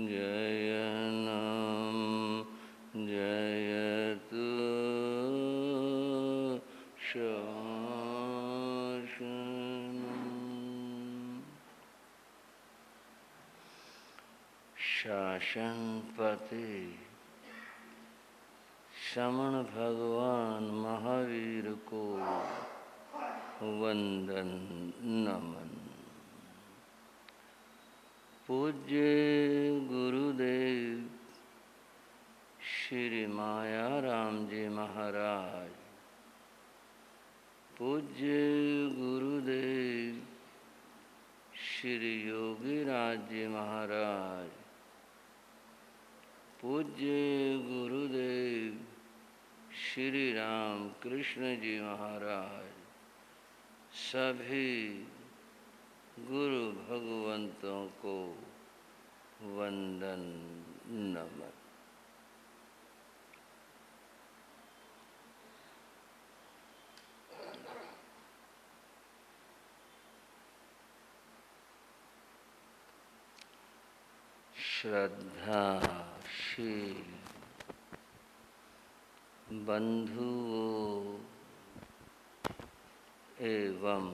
जयनं जयतु शासनम्। शासनपति श्रमण भगवान महावीर को वंदन नमन। पूज्य गुरुदेव श्री माया राम जी महाराज, पूज्य गुरुदेव श्री योगी राज जी महाराज, पूज्य गुरुदेव श्री राम कृष्ण जी महाराज, सभी गुरु भगवंतों को वंदन नमन। श्रद्धाशील बंधुओं एवं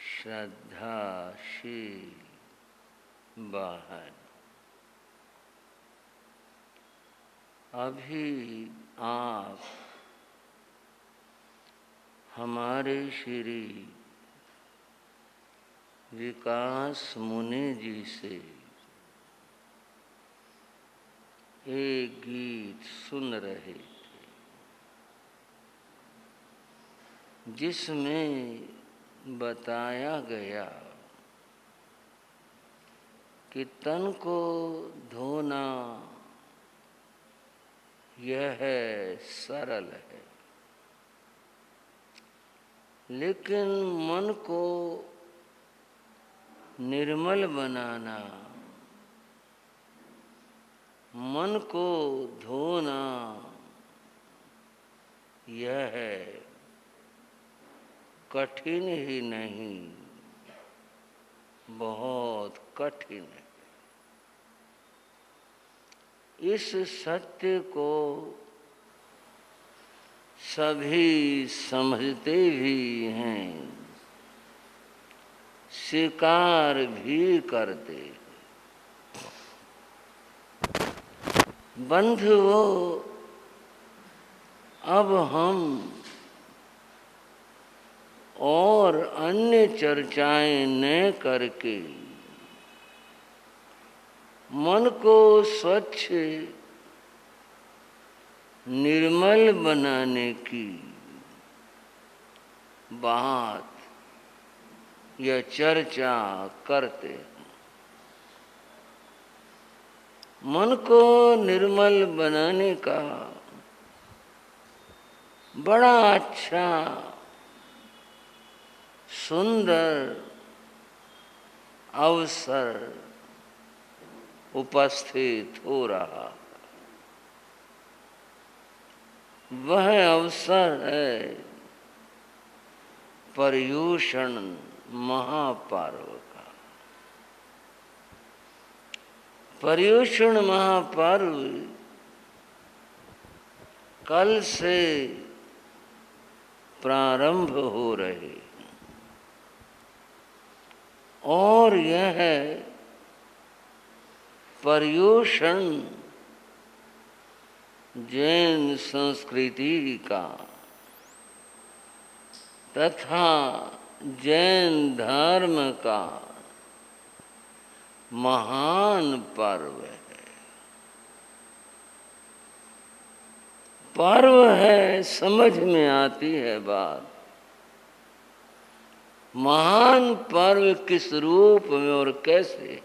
श्रद्धाशील बहन, अभी आप हमारे श्री विकास मुनि जी से एक गीत सुन रहे थे, जिसमें बताया गया कि तन को धोना यह सरल है, लेकिन मन को निर्मल बनाना, मन को धोना यह कठिन ही नहीं, बहुत कठिन है। इस सत्य को सभी समझते भी हैं, स्वीकार भी करते। बंधुओं, अब हम और अन्य चर्चाएं न करके मन को स्वच्छ निर्मल बनाने की बात या चर्चा करते हैं। मन को निर्मल बनाने का बड़ा अच्छा सुंदर अवसर उपस्थित हो रहा। वह अवसर है पर्युषण महापर्व का। पर्युषण महापर्व कल से प्रारंभ हो रहे और यह पर्युषण जैन संस्कृति का तथा जैन धर्म का महान पर्व है। पर्व है, समझ में आती है बात। महान पर्व किस रूप में और कैसे है?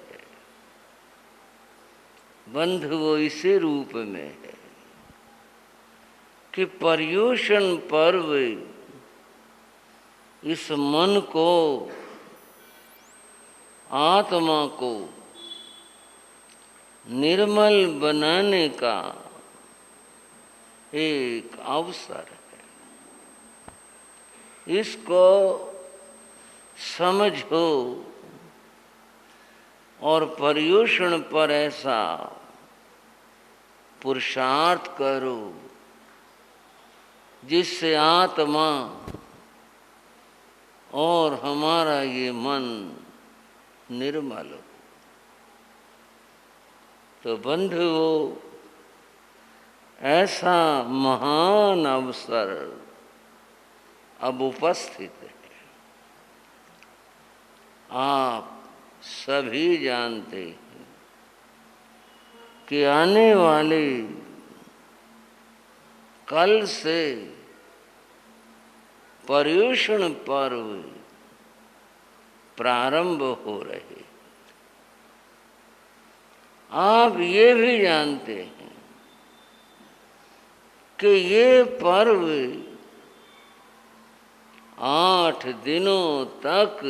बंधुओं, इसी रूप में है कि पर्युषण पर्व इस मन को, आत्मा को निर्मल बनाने का एक अवसर है। इसको समझो और पर्युषण पर ऐसा पुरुषार्थ करो जिससे आत्मा और हमारा ये मन निर्मल हो। तो बंधुओं, ऐसा महान अवसर अब उपस्थित है। आप सभी जानते हैं कि आने वाले कल से पर्युषण पर्व प्रारंभ हो रहे। आप ये भी जानते हैं कि ये पर्व 8 दिनों तक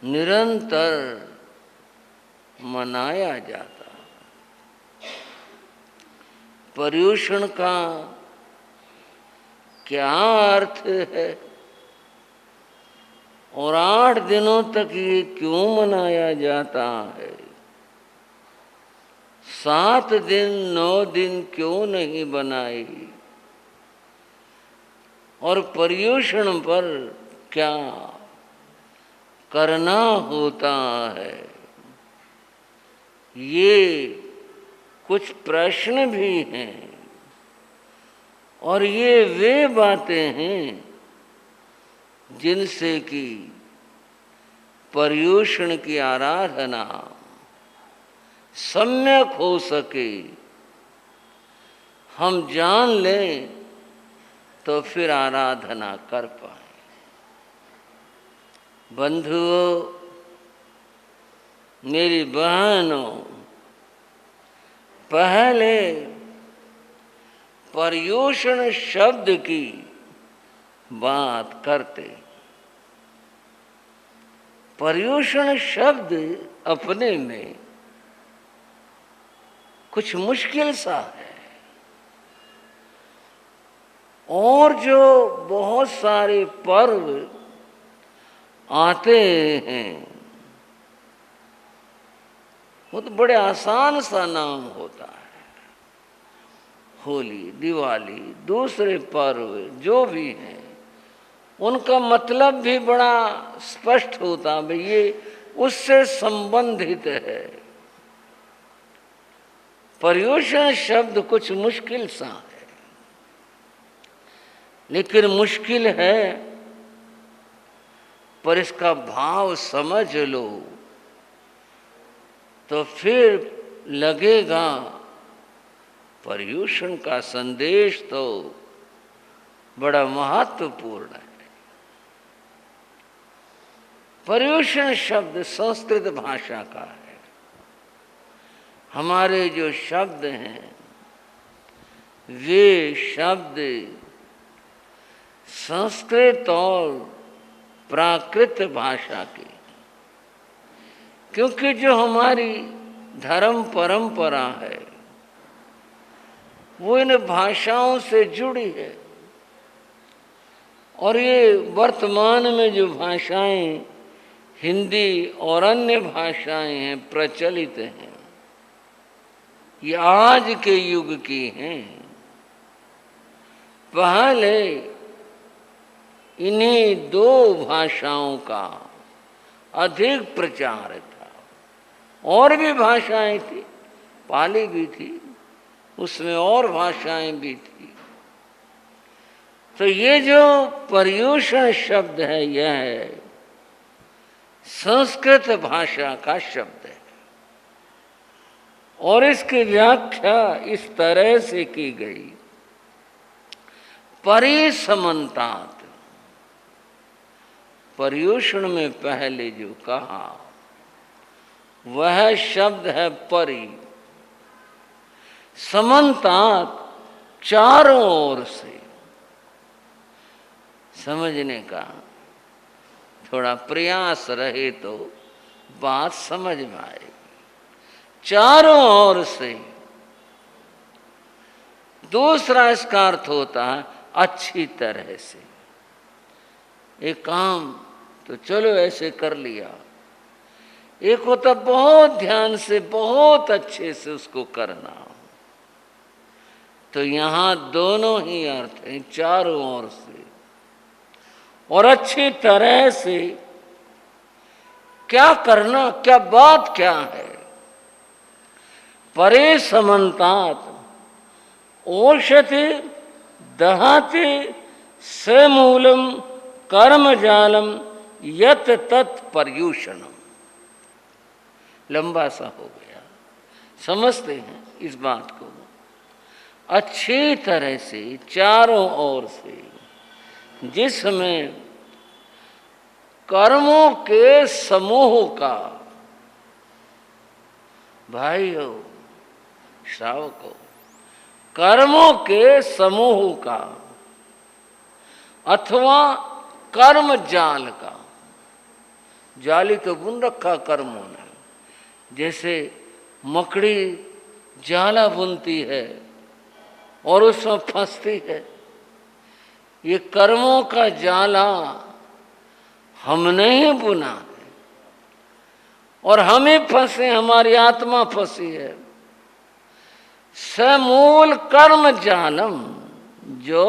निरंतर मनाया जाता। पर्युषण का क्या अर्थ है और 8 दिनों तक ये क्यों मनाया जाता है? 7 दिन 9 दिन क्यों नहीं बनाए? और पर्युषण पर क्या करना होता है? ये कुछ प्रश्न भी हैं और ये वे बातें हैं जिनसे कि पर्युषण की आराधना सम्यक हो सके, हम जान लें तो फिर आराधना कर पाए। बंधुओं, मेरी बहनों, पहले पर्युषण शब्द की बात करते। पर्युषण शब्द अपने में कुछ मुश्किल सा है और जो बहुत सारे पर्व आते हैं वो तो बड़े आसान सा नाम होता है। होली, दिवाली, दूसरे पर्व जो भी हैं उनका मतलब भी बड़ा स्पष्ट होता है, ये उससे संबंधित है। पर्युषण शब्द कुछ मुश्किल सा है, लेकिन मुश्किल है पर इसका भाव समझ लो तो फिर लगेगा पर्युषण का संदेश तो बड़ा महत्वपूर्ण है। पर्युषण शब्द संस्कृत भाषा का है। हमारे जो शब्द हैं वे शब्द संस्कृत और प्राकृत भाषा के, क्योंकि जो हमारी धर्म परंपरा है वो इन भाषाओं से जुड़ी है और ये वर्तमान में जो भाषाएं हिंदी और अन्य भाषाएं हैं प्रचलित हैं, ये आज के युग की हैं। पहले इन्हीं 2 भाषाओं का अधिक प्रचार था। और भी भाषाएं थी, पाली भी थी, उसमें और भाषाएं भी थी। तो ये जो पर्युषण शब्द है यह संस्कृत भाषा का शब्द है और इसकी व्याख्या इस तरह से की गई, परिसमन्तात। पर्युषण में पहले जो कहा वह शब्द है परि, समन्तात चारों ओर से। समझने का थोड़ा प्रयास रहे तो बात समझ में आएगी। चारों ओर से। दूसरा इसका अर्थ होता है अच्छी तरह से। एक काम तो चलो ऐसे कर लिया, एक होता बहुत ध्यान से बहुत अच्छे से उसको करना। तो यहां दोनों ही अर्थ हैं, चारों ओर से और अच्छी तरह से। क्या करना, क्या बात क्या है? परे समन्तात ओषते दहाते समूलम कर्मजालम यत तत् पर्यूषणम। लंबा सा हो गया, समझते हैं इस बात को अच्छी तरह से चारों ओर से, जिसमें कर्मों के समूह का, भाइयों श्रावकों, कर्मों के समूह का अथवा कर्म जाल का, जाली तो बुन रखा कर्मों ने, जैसे मकड़ी जाला बुनती है और उसमें फंसती है। ये कर्मों का जाला हमने ही बुना है और हम ही फंसे, हमारी आत्मा फंसी है। समूल कर्म जालम, जो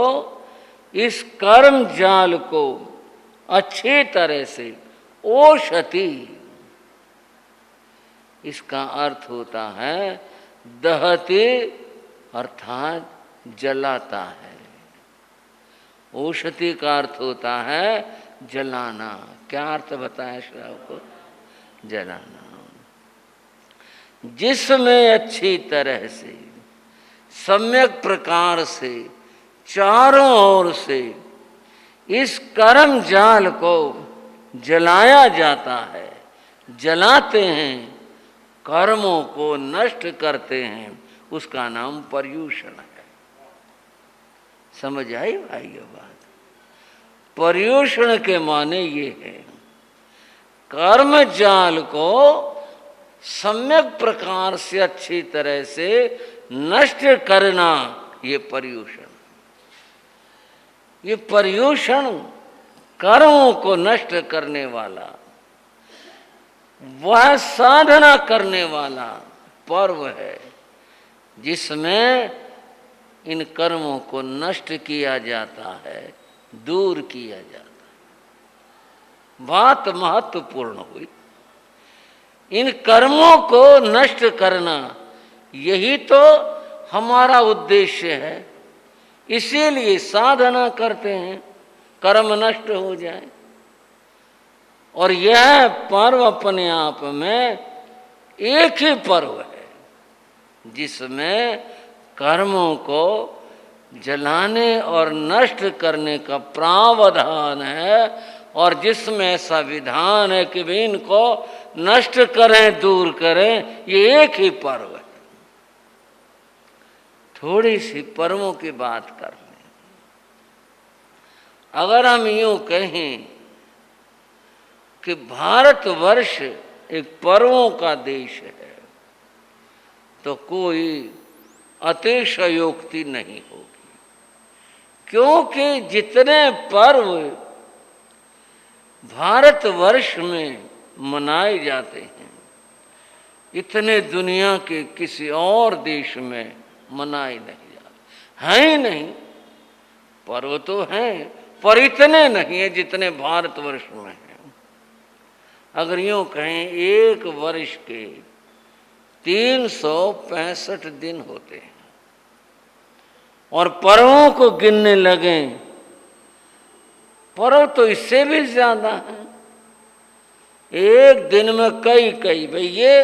इस कर्म जाल को अच्छी तरह से ओषति, इसका अर्थ होता है दहते अर्थात जलाता है। ओषति का अर्थ होता है जलाना। क्या अर्थ बताया श्राव को? जलाना। जिसमें अच्छी तरह से सम्यक प्रकार से चारों ओर से इस कर्म जाल को जलाया जाता है, जलाते हैं, कर्मों को नष्ट करते हैं, उसका नाम पर्यूषण है। समझ आई भाइयों बात? पर्यूषण के माने ये है कर्म जाल को सम्यक प्रकार से अच्छी तरह से नष्ट करना, ये पर्यूषण। ये पर्यूषण कर्मों को नष्ट करने वाला, वह साधना करने वाला पर्व है जिसमें इन कर्मों को नष्ट किया जाता है, दूर किया जाता है। बात महत्वपूर्ण हुई। इन कर्मों को नष्ट करना, यही तो हमारा उद्देश्य है। इसीलिए साधना करते हैं, कर्म नष्ट हो जाए। और यह पर्व अपने आप में एक ही पर्व है जिसमें कर्मों को जलाने और नष्ट करने का प्रावधान है, और जिसमें ऐसा विधान है कि भी इनको नष्ट करें, दूर करें। ये एक ही पर्व है। थोड़ी सी पर्वों की बात कर लें। अगर हम यूं कहें कि भारतवर्ष एक पर्वों का देश है, तो कोई अतिशयोक्ति नहीं होगी, क्योंकि जितने पर्व भारतवर्ष में मनाए जाते हैं, इतने दुनिया के किसी और देश में मनाए नहीं जाते। हैं ही नहीं, पर्व तो हैं पर इतने नहीं है जितने भारतवर्ष में हैं। अगर यूं कहें, एक वर्ष के 365 दिन होते हैं और पर्वों को गिनने लगे, पर्व तो इससे भी ज्यादा है। एक दिन में कई भाई, ये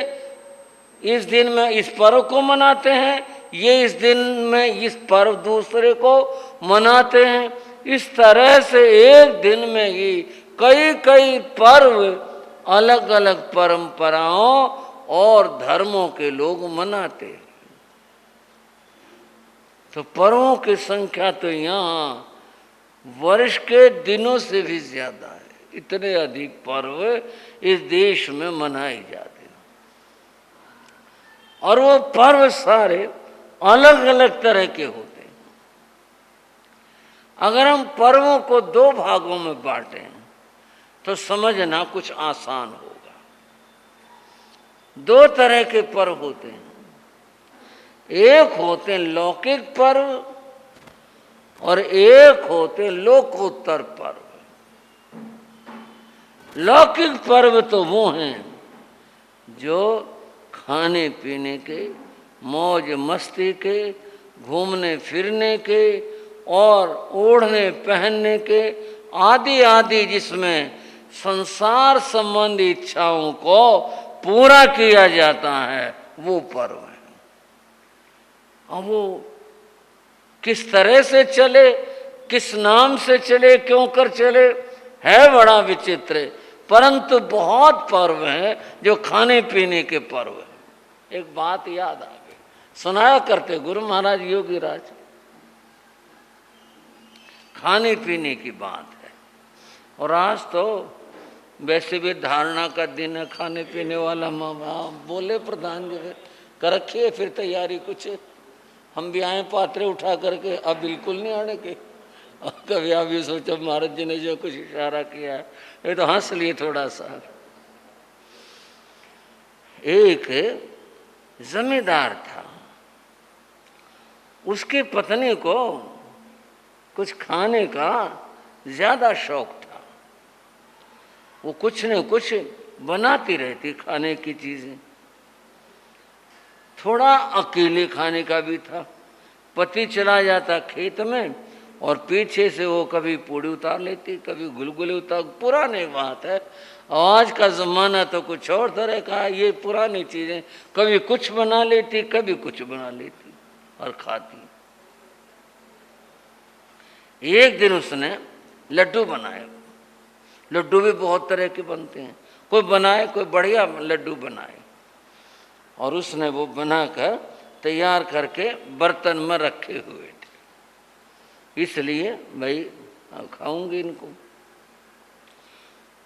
इस दिन में इस पर्व को मनाते हैं, ये इस दिन में इस पर्व दूसरे को मनाते हैं। इस तरह से एक दिन में ही कई पर्व अलग अलग परंपराओं और धर्मों के लोग मनाते हैं। तो पर्वों की संख्या तो यहाँ वर्ष के दिनों से भी ज्यादा है। इतने अधिक पर्व इस देश में मनाए जाते हैं, और वो पर्व सारे अलग अलग तरह के होते हैं। अगर हम पर्वों को दो भागों में बांटें तो समझना कुछ आसान होगा। दो तरह के पर्व होते हैं, एक होते हैं लौकिक पर्व और एक होते हैं लोकोत्तर पर्व। लौकिक पर्व तो वो हैं जो खाने पीने के, मौज मस्ती के, घूमने फिरने के और ओढ़ने पहनने के आदि आदि, जिसमें संसार संबंधी इच्छाओं को पूरा किया जाता है, वो पर्व है। अब वो किस तरह से चले, किस नाम से चले, क्यों कर चले, है बड़ा विचित्र, परंतु बहुत पर्व हैं जो खाने पीने के पर्व हैं। एक बात याद आ गई, सुनाया करते गुरु महाराज योगी राज, खाने पीने की बात है। और आज तो वैसे भी धारणा का दिन है, खाने पीने वाला मामा बोले प्रधान जी कर रखिए फिर तैयारी कुछ, हम भी आए पात्रे उठा करके, अब बिल्कुल नहीं आने के। कभी आप ये सोचो महाराज जी ने जो कुछ इशारा किया है, ये तो हंस लिए थोड़ा सा। एक जमींदार था, उसकी पत्नी को कुछ खाने का ज्यादा शौक था, वो कुछ न कुछ बनाती रहती खाने की चीजें। थोड़ा अकेले खाने का भी था, पति चला जाता खेत में और पीछे से वो कभी पूड़ी उतार लेती, कभी गुलगुले उतार। पुरानी बात है, आज का जमाना तो कुछ और तरह का है, ये पुरानी चीजें कभी कुछ बना लेती, कभी कुछ बना लेती और खाती। एक दिन उसने लड्डू बनाए, लड्डू भी बहुत तरह के बनते हैं, कोई बनाए कोई बढ़िया लड्डू बनाए, और उसने वो बनाकर तैयार करके बर्तन में रखे हुए थे, इसलिए भाई खाऊंगी इनको।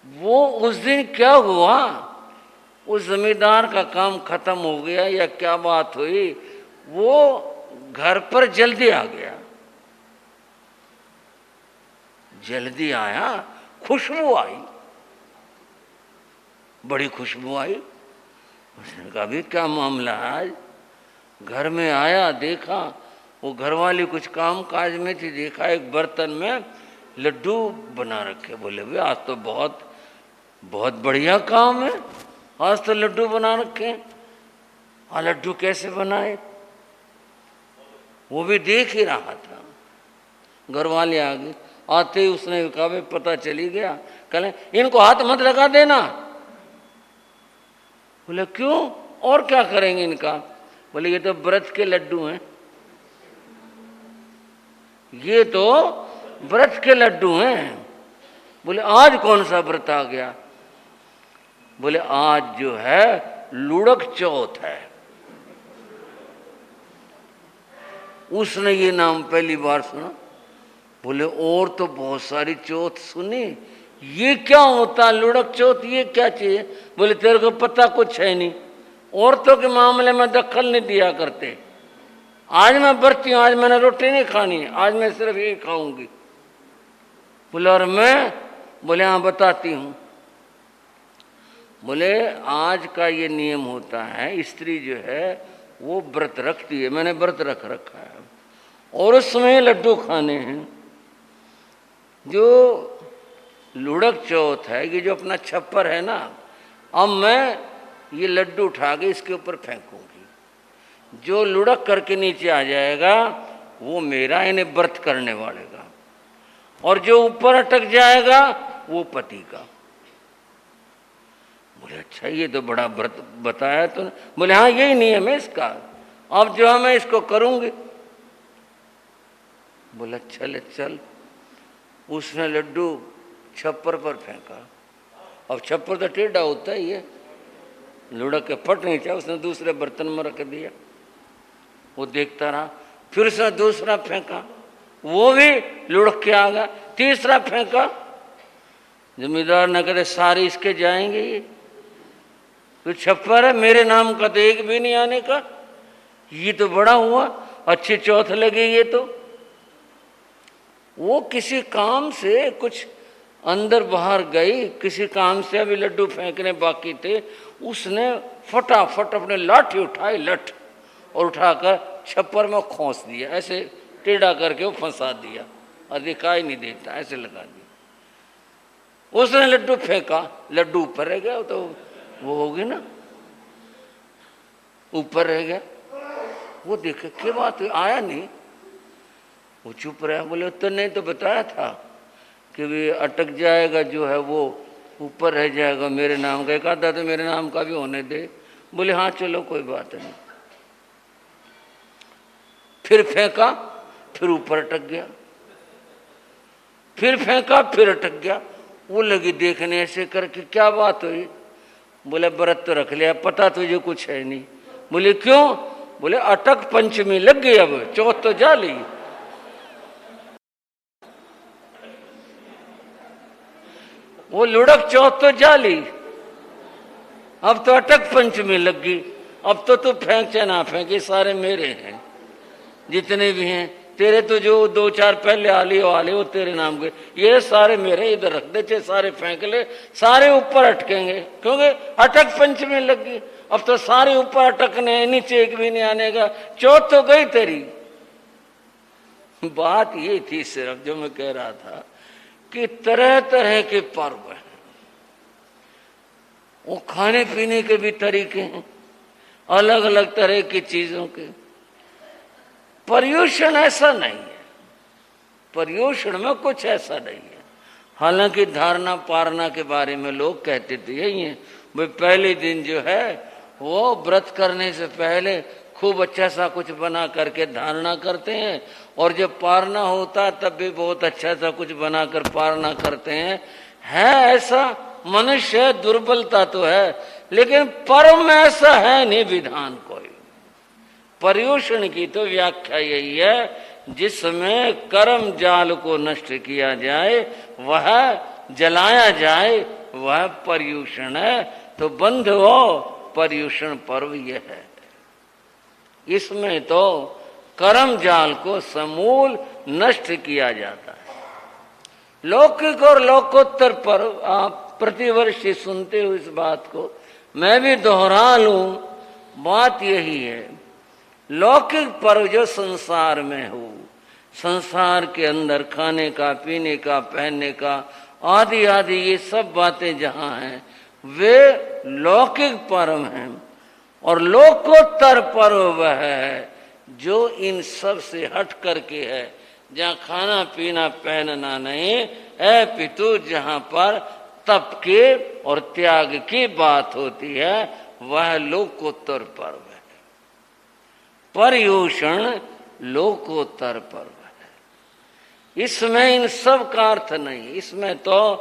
वो उस दिन क्या हुआ, उस जमींदार का काम खत्म हो गया या क्या बात हुई, वो घर पर जल्दी आ गया। जल्दी आया, खुशबू आई, बड़ी खुशबू आई। उसने कहा भी क्या मामला है आज, घर में आया देखा वो घरवाली कुछ काम काज में थी, देखा एक बर्तन में लड्डू बना रखे। बोले भाई आज तो बहुत बहुत बढ़िया काम है, आज तो लड्डू बना रखे हैं। हाँ लड्डू कैसे बनाए, वो भी देख ही रहा था। घरवाले आ गए, आते ही उसने कहा भाई पता चली गया, कहले इनको हाथ मत लगा देना। बोले क्यों, और क्या करेंगे इनका। बोले ये तो व्रत के लड्डू हैं, ये तो व्रत के लड्डू हैं। बोले आज कौन सा व्रत आ गया। बोले आज जो है लुढ़क चौथ है। उसने ये नाम पहली बार सुना। बोले और तो बहुत सारी चौथ सुनी, ये क्या होता लुढ़क चौथ, ये क्या चीज है। बोले तेरे को पता कुछ है नहीं, औरतों के मामले में दखल नहीं दिया करते। आज मैं बरती हूँ, आज मैंने रोटी नहीं खानी है, आज मैं सिर्फ ये खाऊंगी। बोले और मैं, बोले हाँ बताती हूँ। बोले आज का ये नियम होता है, स्त्री जो है वो व्रत रखती है, मैंने व्रत रख रखा है, और उसमें लड्डू खाने हैं। जो लुढ़क चौथ है, ये जो अपना छप्पर है ना, अब मैं ये लड्डू उठा के इसके ऊपर फेंकूंगी, जो लुढ़क करके नीचे आ जाएगा वो मेरा, यानी व्रत करने वाले का, और जो ऊपर अटक जाएगा वो पति का। बोले अच्छा ये तो बड़ा व्रत बताया तूने। बोले हाँ यही नियम है इसका, अब जो है मैं इसको करूंगी। बोला चल चल। उसने लड्डू छप्पर पर फेंका, अब छप्पर तो टेढ़ा होता ही है, लुढ़क के फट नहीं चाहिए। उसने दूसरे बर्तन में रख दिया, वो देखता रहा। फिर उसने दूसरा फेंका, वो भी लुढ़क के आ गया। तीसरा फेंका, जमींदार ने कहते सारे इसके जाएंगे, ये छप्पर है मेरे नाम का तो एक भी नहीं आने का, ये तो बड़ा हुआ, अच्छी चौथ लगी ये तो। वो किसी काम से कुछ अंदर बाहर गई, किसी काम से अभी लड्डू फेंकने बाकी थे, उसने फटाफट अपने लाठी उठाई, लठ, और उठाकर छप्पर में खोस दिया, ऐसे टेढ़ा करके वो फंसा दिया और दिखाई नहीं देता, ऐसे लगा दिया। उसने लड्डू फेंका, लड्डू ऊपर रह गया, तो वो होगी ना, ऊपर रह गया। वो देखे क्या बात है, आया नहीं, वो चुप रहा। बोले तो नहीं तो बताया था कि वे अटक जाएगा, जो है वो ऊपर रह जाएगा मेरे नाम का, एक आधा तो मेरे नाम का भी होने दे। बोले हाँ चलो कोई बात नहीं। फिर फेंका, फिर ऊपर अटक गया, फिर फेंका, फिर अटक गया। वो लगी देखने ऐसे करके, क्या बात हुई? बोले व्रत तो रख लिया, पता तुझे कुछ है नहीं। बोले क्यों? बोले अटक पंचमी लग गई, अब चौथ तो जा ली। वो लुढ़क चौथ तो जा ली, अब तो अटक पंचमी लग गई। अब तो तू फेंक चाहे ना फेंक, ये सारे मेरे हैं जितने भी हैं। तेरे तो जो 2-4 पहले आली वो तेरे नाम के, ये सारे मेरे, इधर रख दे, चाहे सारे फेंक ले, सारे ऊपर अटकेंगे, क्योंकि अटक पंचमी लग गई। अब तो सारे ऊपर अटकने, नीचे एक भी नहीं आने का, चौथ तो गई तेरी। बात ये थी सिर्फ, जो मैं कह रहा था कि तरह तरह के पर्व हैं, वो खाने पीने के भी तरीके हैं, अलग अलग तरह की चीजों के। पर्यूषण ऐसा नहीं है, पर्यूषण में कुछ ऐसा नहीं है। हालांकि धारणा पारना के बारे में लोग कहते थे यही है, भाई पहले दिन जो है वो व्रत करने से पहले खूब अच्छा सा कुछ बना करके धारणा करते हैं, और जब पारना होता तब भी बहुत अच्छा सा कुछ बनाकर पारना करते हैं। है ऐसा, मनुष्य दुर्बलता तो है, लेकिन पर्व में ऐसा है नहीं विधान कोई। पर्यूषण की तो व्याख्या यही है, जिसमें कर्म जाल को नष्ट किया जाए, वह जलाया जाए, वह पर्यूषण है। तो बंधुओं, पर्यूषण पर्व यह है। इसमें तो कर्म जाल को समूल नष्ट किया जाता है। लौकिक और लोकोत्तर पर्व आप प्रतिवर्ष सुनते हो इस बात को, मैं भी दोहरा लूं, बात यही है। लौकिक पर्व जो संसार में हो, संसार के अंदर खाने का, पीने का, पहनने का आदि आदि ये सब बातें जहां हैं, वे लौकिक पर्व हैं। और लोकोत्तर पर्व वह है जो इन सब से हट करके है, जहाँ खाना पीना पहनना नहीं, ऐ पितु जहाँ पर तप के और त्याग की बात होती है, वह लोकोत्तर पर्व है। पर्यूषण लोकोत्तर पर्व है। इसमें इन सब का अर्थ नहीं, इसमें तो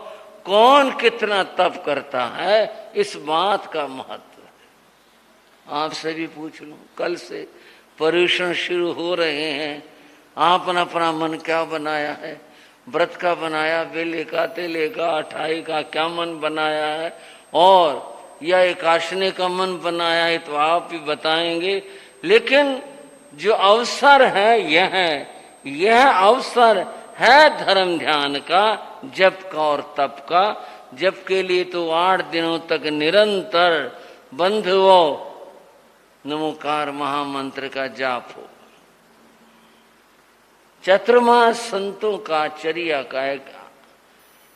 कौन कितना तप करता है इस बात का महत्व है। आपसे भी पूछ लूं, कल से पर्यूषण शुरू हो रहे हैं, आपने अपना मन क्या बनाया है? व्रत का बनाया, बेले का, तेले का, अठाई का क्या मन बनाया है, और या एकादशी का मन बनाया है, तो आप भी बताएंगे। लेकिन जो अवसर है यह अवसर है धर्म ध्यान का, जप का और तप का। जप के लिए तो 8 दिनों तक निरंतर बंधुओं नमोकार महामंत्र का जाप हो। चतुर्मास संतों का चर्या का एक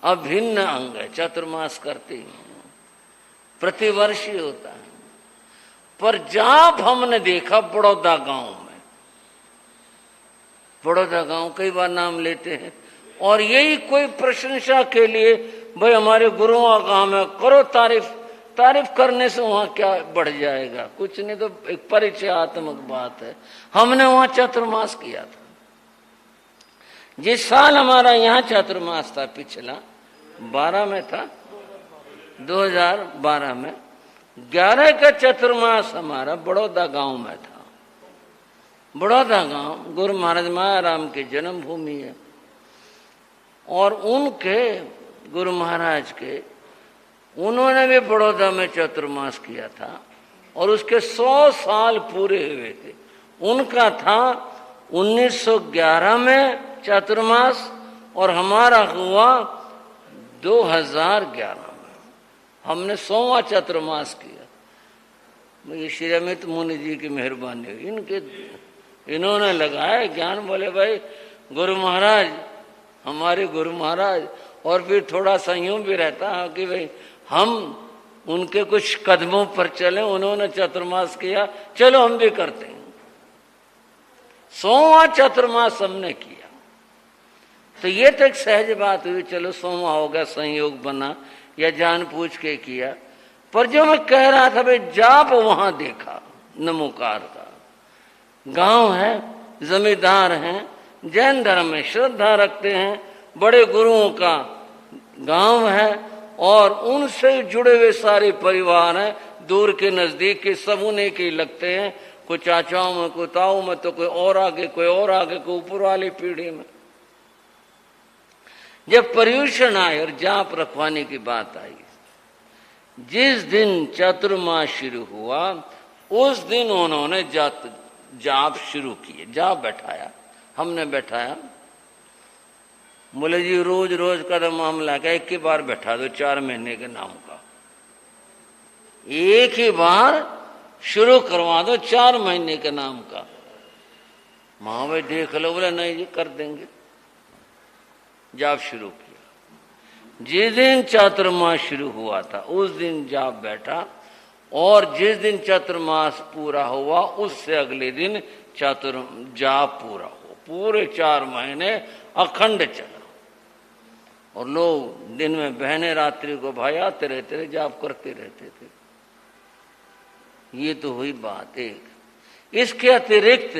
अभिन्न अंग है, चतुर्मास करते हैं, प्रतिवर्ष ही होता है। पर जाप हमने देखा बड़ौदा गांव में, बड़ौदा गांव कई बार नाम लेते हैं, और यही कोई प्रशंसा के लिए, भाई हमारे गुरुओं का काम है, करो तारीफ। तारीफ करने से वहां क्या बढ़ जाएगा? कुछ नहीं, तो एक परिचयात्मक बात है। हमने वहां चतुर्मास किया था। जिस साल हमारा यहाँ चतुर्मास था, पिछला 12 में था, 2012 में 11 का चतुर्मास हमारा बड़ौदा गांव में था। बड़ौदा गांव गुरु महाराज मायाराम की जन्मभूमि है, और उनके गुरु महाराज के, उन्होंने भी बड़ौदा में चतुर्मास किया था, और उसके 100 साल पूरे हुए थे। उनका था 1911 में चतुर्मास, और हमारा हुआ 2011 में। हमने 100वां चतुर्मास किया। ये श्री अमित मुनि जी की मेहरबानी हुई, इन्होंने लगाया ज्ञान। बोले भाई गुरु महाराज, हमारे गुरु महाराज, और फिर थोड़ा संयम भी रहता है कि भाई हम उनके कुछ कदमों पर चले। उन्होंने चतुर्मास किया, चलो हम भी करते हैं। 100वां चतुर्मास हमने किया, तो ये तो एक सहज बात हुई, चलो 100वां हो गया, संयोग बना या जान पूछ के किया। पर जो मैं कह रहा था भाई, जाप वहां देखा नमोकार का। गांव है, जमींदार हैं, जैन धर्म में श्रद्धा रखते हैं, बड़े गुरुओं का गांव है और उनसे जुड़े हुए सारे परिवार हैं, दूर के नजदीक के, सब उन्हीं के लगते हैं। कोई चाचाओं में, कोई ताऊ में, तो कोई और आगे, कोई और आगे, कोई ऊपर वाली पीढ़ी में। जब पर्यूषण आए और जाप रखवाने की बात आई, जिस दिन चतुर्मास शुरू हुआ उस दिन उन्होंने जाप शुरू किए, जाप बैठाया, हमने बैठाया। बोले जी रोज रोज का मामला क्या, एक ही बार बैठा दो 4 महीने के नाम का, एक ही बार शुरू करवा दो 4 महीने के नाम का। माँ भाई देख लो। बोले नहीं जी कर देंगे। जाप शुरू किया। जिस दिन चातुर्मास शुरू हुआ था उस दिन जाप बैठा, और जिस दिन चातुर्मास पूरा हुआ उससे अगले दिन जाप पूरा हुआ। पूरे 4 महीने अखंड चला, और लोग दिन में बहने रात्रि को भाई आते रहते थे, जाप करते रहते थे। ये तो हुई बात एक। इसके अतिरिक्त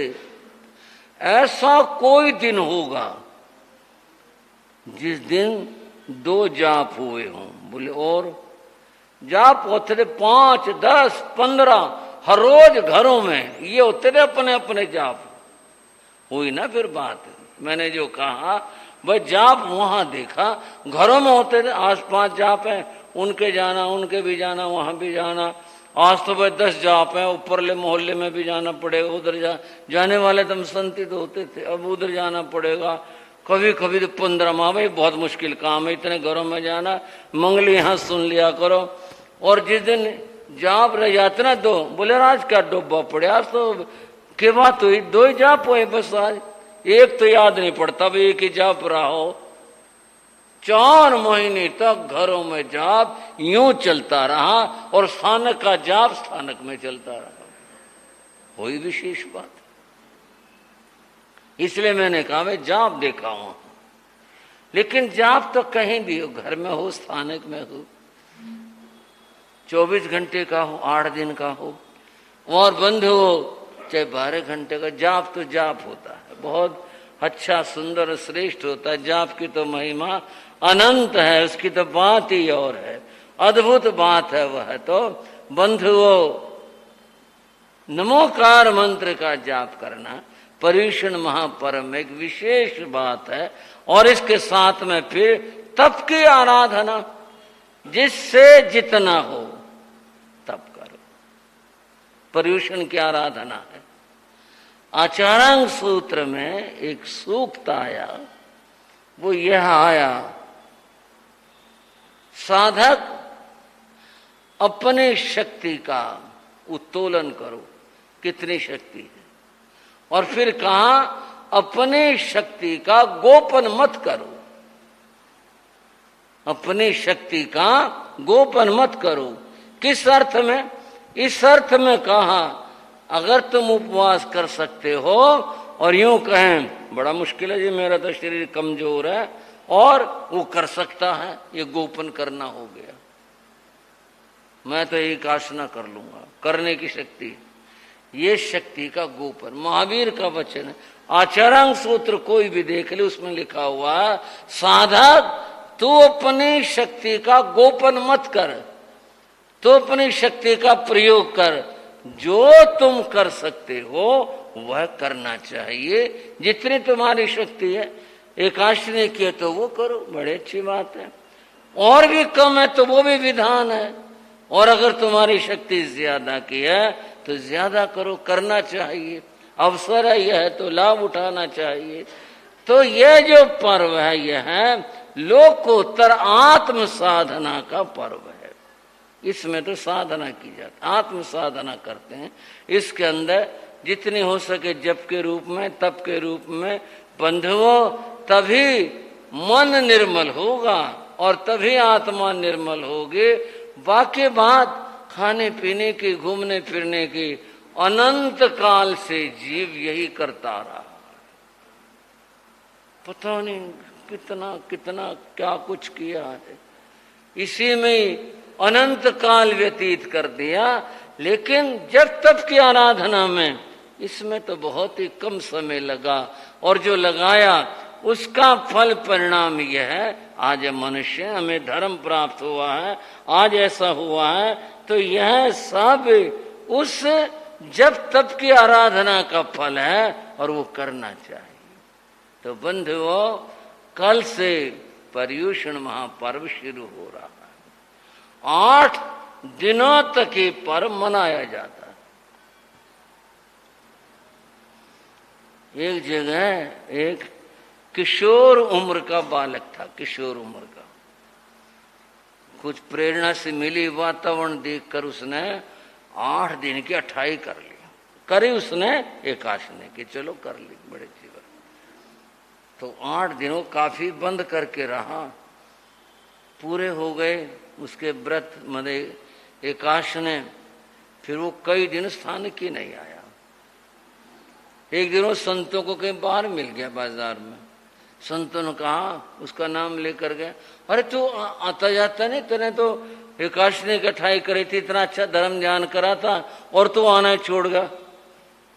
ऐसा कोई दिन होगा जिस दिन 2 जाप हुए हों। बोले और जाप होते थे 5, 10, 15 हर रोज घरों में, ये होते थे अपने अपने जाप। हुई ना फिर बात। मैंने जो कहा भाई जाप वहां देखा, घरों में होते थे, 8-5 जाप है, उनके जाना, उनके भी जाना, वहां भी जाना। आज तो भाई 10 जाप है, ऊपरले मोहल्ले में भी जाना पड़ेगा, उधर जाने वाले तुम संतित होते थे, अब उधर जाना पड़ेगा। कभी कभी तो 15 माह, भाई बहुत मुश्किल काम है इतने घरों में जाना, मंगली यहाँ सुन लिया करो। और जिस दिन जाप रह जाते ना 2, बोले आज क्या डूबा पड़े, आज तो के बात हुई 2 ही जाप हुए बस, आज एक तो याद नहीं पड़ता, भाई एक ही जाप रहा हो। 4 महीने तक घरों में जाप यूं चलता रहा, और स्थानक का जाप स्थानक में चलता रहा। वही विशेष बात। इसलिए मैंने कहा भाई जाप देखा हूं, लेकिन जाप तो कहीं भी हो, घर में हो, स्थानक में हो, 24 घंटे का हो, 8 दिन का हो, और बंद हो चाहे 12 घंटे का, जाप तो जाप होता है। बहुत अच्छा, सुंदर, श्रेष्ठ होता है। जाप की तो महिमा अनंत है, उसकी तो बात ही और है, अद्भुत बात है। वह तो बंधुओं नमोकार मंत्र का जाप करना पर्यूषण महापर्व में एक विशेष बात है। और इसके साथ में फिर तप की आराधना, जिससे जितना हो तप करो, पर्यूषण की आराधना है। आचारांग सूत्र में एक सूक्त आया, वो यह आया, साधक अपने शक्ति का उत्तोलन करो, कितनी शक्ति है, और फिर कहा अपने शक्ति का गोपन मत करो, अपनी शक्ति का गोपन मत करो। किस अर्थ में? इस अर्थ में कहा अगर तुम उपवास कर सकते हो और यूं कहें बड़ा मुश्किल है जी, मेरा तो शरीर कमजोर है, और वो कर सकता है, ये गोपन करना हो गया, मैं तो एक आसना कर लूंगा, करने की शक्ति, ये शक्ति का गोपन। महावीर का वचन है, आचारांग सूत्र कोई भी देख ले, उसमें लिखा हुआ है साधक तू अपनी शक्ति का गोपन मत कर, तो अपनी शक्ति का प्रयोग कर, जो तुम कर सकते हो वह करना चाहिए, जितनी तुम्हारी शक्ति है। एकादशी ने किया तो वो करो, बड़ी अच्छी बात है, और भी कम है तो वो भी विधान है, और अगर तुम्हारी शक्ति ज्यादा की है तो ज्यादा करो, करना चाहिए, अवसर है यह तो लाभ उठाना चाहिए। तो यह जो पर्व है यह है लोकोत्तर आत्म साधना का पर्व है। इसमें तो साधना की जाती, आत्म साधना करते हैं। इसके अंदर जितनी हो सके जप के रूप में, तप के रूप में बंधुओं, तभी मन निर्मल होगा और तभी आत्मा निर्मल होगी। बाकी बात खाने पीने की, घूमने फिरने की, अनंत काल से जीव यही करता रहा, पता नहीं कितना कितना क्या कुछ किया है, इसी में अनंत काल व्यतीत कर दिया। लेकिन जब तप की आराधना में इसमें तो बहुत ही कम समय लगा, और जो लगाया उसका फल परिणाम यह है, आज मनुष्य हमें धर्म प्राप्त हुआ है, आज ऐसा हुआ है। तो यह सब उस जब तप की आराधना का फल है और वो करना चाहिए। तो बंधुओं, कल से पर्युषण महापर्व शुरू हो रहा है। 8 दिनों तक ये पर्व मनाया जाता है। एक जगह एक किशोर उम्र का बालक था, किशोर उम्र का, कुछ प्रेरणा से मिली वातावरण देखकर उसने 8 दिन की अठाई कर ली, करी उसने एकादशी की, चलो कर ली, बड़े जीवन। तो 8 दिनों काफी बंद करके रहा, पूरे हो गए उसके व्रत मने एकादशी ने। फिर वो कई दिन स्थान की नहीं आया। एक दिन वो संतों को कहीं बाहर मिल गया बाजार में, संतों ने कहा, उसका नाम लेकर गए, अरे तू आता जाता नहीं, तेने तो एकादशी ने कठाई करी थी, इतना अच्छा धर्म ज्ञान करा था और तू आना छोड़ गया।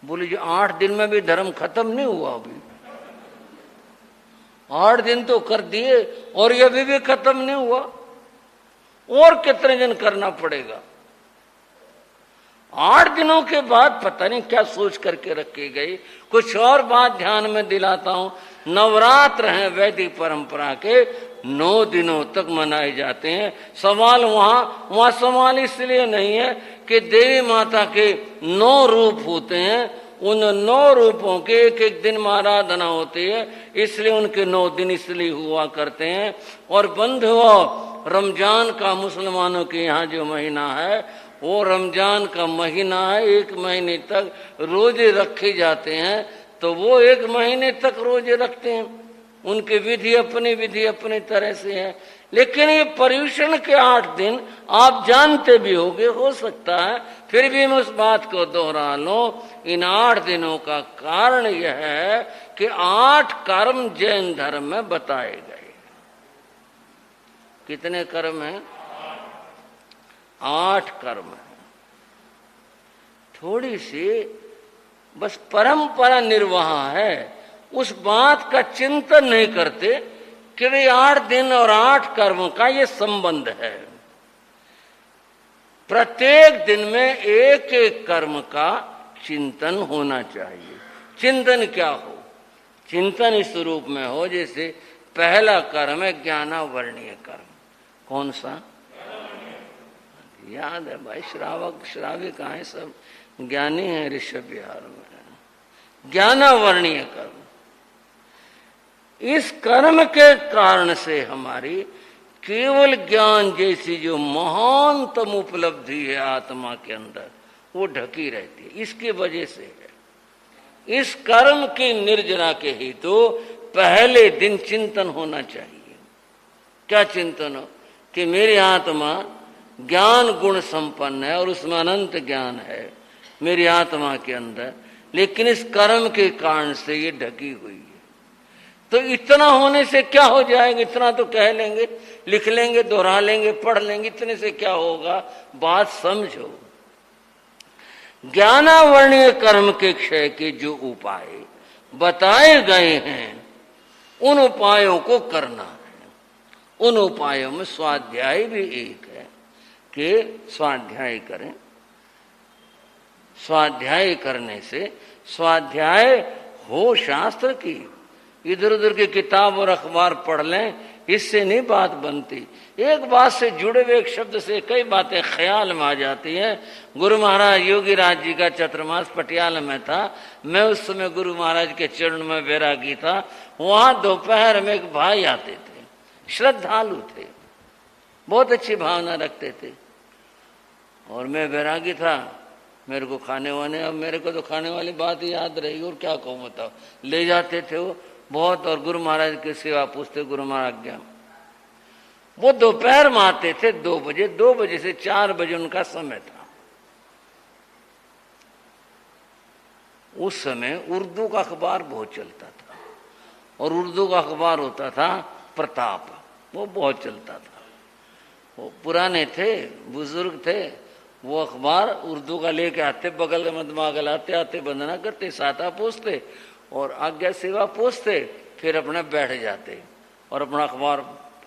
बोले जी 8 दिन में भी धर्म खत्म नहीं हुआ, अभी 8 दिन तो कर दिए और ये अभी भी खत्म नहीं हुआ, और कितने दिन करना पड़ेगा। 8 दिनों के बाद पता नहीं क्या सोच करके रखी गई। कुछ और बात ध्यान में दिलाता हूं, नवरात्र हैं वैदिक परंपरा के, 9 दिनों तक मनाए जाते हैं। सवाल वहां सवाल इसलिए नहीं है कि देवी माता के 9 रूप होते हैं, उन 9 रूपों के एक एक दिन में आराधना होती है, इसलिए उनके 9 दिन इसलिए हुआ करते हैं। और बंधुओं, रमजान का मुसलमानों के यहाँ जो महीना है वो रमजान का महीना है। 1 महीने तक रोजे रखे जाते हैं, तो वो 1 महीने तक रोजे रखते हैं, उनकी विधि अपनी तरह से है। लेकिन ये पर्युषण के 8 दिन आप जानते भी होंगे, हो सकता है फिर भी मैं उस बात को दोहरा लूं। इन 8 दिनों का कारण यह है कि 8 कर्म जैन धर्म में बताए गए। कितने कर्म हैं? 8 कर्म है। थोड़ी सी बस परंपरा निर्वाह है, उस बात का चिंतन नहीं करते कि 8 दिन और 8 कर्मों का ये संबंध है। प्रत्येक दिन में एक एक कर्म का चिंतन होना चाहिए। चिंतन क्या हो? चिंतन इस रूप में हो, जैसे पहला कर्म है ज्ञानावर्णीय कर्म। कौन सा? याद है भाई, श्रावक कहाँ है? सब ज्ञानी है ऋषभ विहार में। ज्ञानावर्णीय कर्म, इस कर्म के कारण से हमारी केवल ज्ञान जैसी जो महानतम उपलब्धि है आत्मा के अंदर, वो ढकी रहती है। इसकी वजह से है। इस कर्म की निर्जना के हेतु पहले दिन चिंतन होना चाहिए। क्या चिंतन हो? कि मेरी आत्मा ज्ञान गुण संपन्न है और उसमें अनंत ज्ञान है मेरी आत्मा के अंदर, लेकिन इस कर्म के कारण से ये ढकी हुई है। तो इतना होने से क्या हो जाएगा? इतना तो कह लेंगे, लिख लेंगे, दोहरा लेंगे, पढ़ लेंगे, इतने से क्या होगा? बात समझो। ज्ञानावर्णीय कर्म के क्षय के जो उपाय बताए गए हैं, उन उपायों को करना है। उन उपायों में स्वाध्याय भी एक है कि स्वाध्याय करें। स्वाध्याय करने से, स्वाध्याय हो शास्त्र की, इधर उधर की किताब और अखबार पढ़ लें, इससे नहीं बात बनती। एक बात से जुड़े हुए एक शब्द से कई बातें ख्याल में आ जाती हैं। गुरु महाराज योगी राज जी का चतुर्मास पटियाला में था। मैं उस समय गुरु महाराज के चरण में वैरागी था। वहां दोपहर में एक भाई आते थे, श्रद्धालु थे, बहुत अच्छी भावना रखते थे। और मैं वैरागी था, मेरे को खाने वाने, अब मेरे को तो खाने वाली बात ही याद रहेगी और क्या कहूँ बताओ। ले जाते थे वो बहुत, और गुरु महाराज की सेवा पूछते, गुरु महाराज आज्ञा। वो दोपहर में आते थे 2 बजे, 2 बजे से 4 बजे उनका समय था। उस समय उर्दू का अखबार बहुत चलता था, और उर्दू का अखबार होता था प्रताप, वो बहुत चलता था। वो पुराने थे, बुजुर्ग थे, वो अखबार उर्दू का लेके आते, बगल में मदमा गलाते, आते वंदना करते, साता पूछते और आज्ञा सेवा पूछते, फिर अपने बैठ जाते और अपना अखबार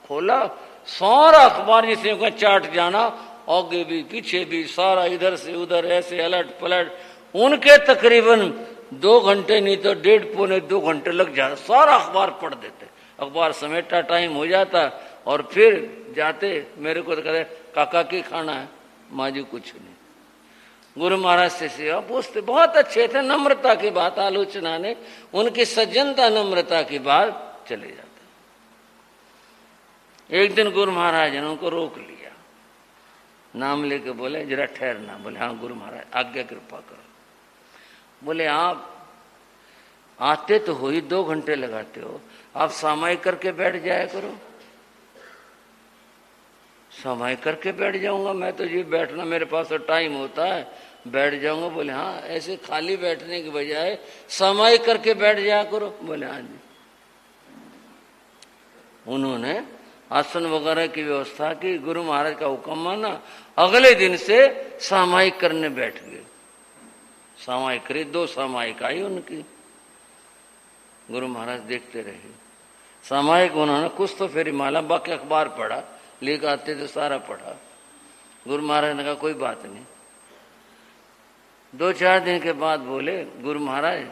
खोला, सारा अखबार जिसे को चाट जाना, आगे भी पीछे भी, सारा इधर से उधर ऐसे अलट पलट। उनके तकरीबन 2 घंटे नहीं तो 1.5 पौने 2 घंटे लग जाते, सारा अखबार पढ़ देते। अखबार समेटा टाइम हो जाता और फिर जाते। मेरे को तो कहते काका की खाना है, माँ जी कुछ नहीं। गुरु महाराज से सेवा पूछते, बहुत अच्छे थे, नम्रता की बात, आलोचना ने उनकी सज्जनता नम्रता की बात चले जाते। एक दिन गुरु महाराज ने उनको रोक लिया, नाम लेके बोले जरा ठहरना। बोले हाँ गुरु महाराज आज्ञा कृपा करो। बोले आप आते तो हो ही 2 घंटे लगाते हो, आप सामायिक करके बैठ जाया करो। सामायिक करके बैठ जाऊंगा मैं तो, जी बैठना मेरे पास तो टाइम होता है, बैठ जाऊंगा। बोले हाँ, ऐसे खाली बैठने की बजाय सामायिक करके बैठ जाया करो। बोले हाँ जी। उन्होंने आसन वगैरह की व्यवस्था की, गुरु महाराज का हुक्म माना, अगले दिन से सामायिक करने बैठ गए। सामायिक करी, 2 सामायिक आई उनकी। गुरु महाराज देखते रहे। सामायिक उन्होंने कुछ तो फेरी माला, बाकी अखबार पढ़ा, लेकर आते तो सारा पढ़ा। गुरु महाराज ने कहा कोई बात नहीं। 2-4 दिन के बाद बोले गुरु महाराज,